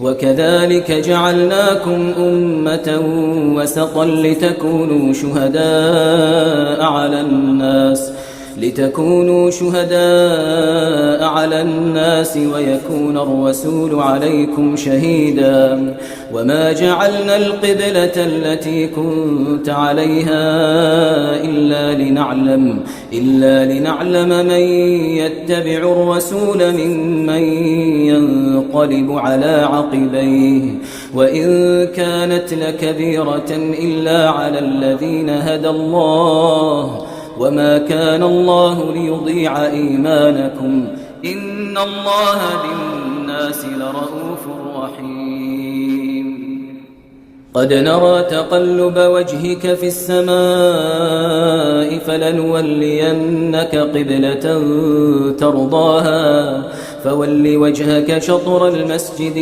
وكذلك جعلناكم أمة وسطا لتكونوا شهداء على الناس ويكون الرسول عليكم شهيدا وما جعلنا القبلة التي كنت عليها إلا لنعلم من يتبع الرسول ممن ينقلب على عقبيه وإن كانت لكبيرة إلا على الذين هدى الله وما كان الله ليضيع إيمانكم إن الله بالناس لرءوف رحيم قد نرى تقلب وجهك في السماء فلنولينك قبلة ترضاها فول وجهك شطر المسجد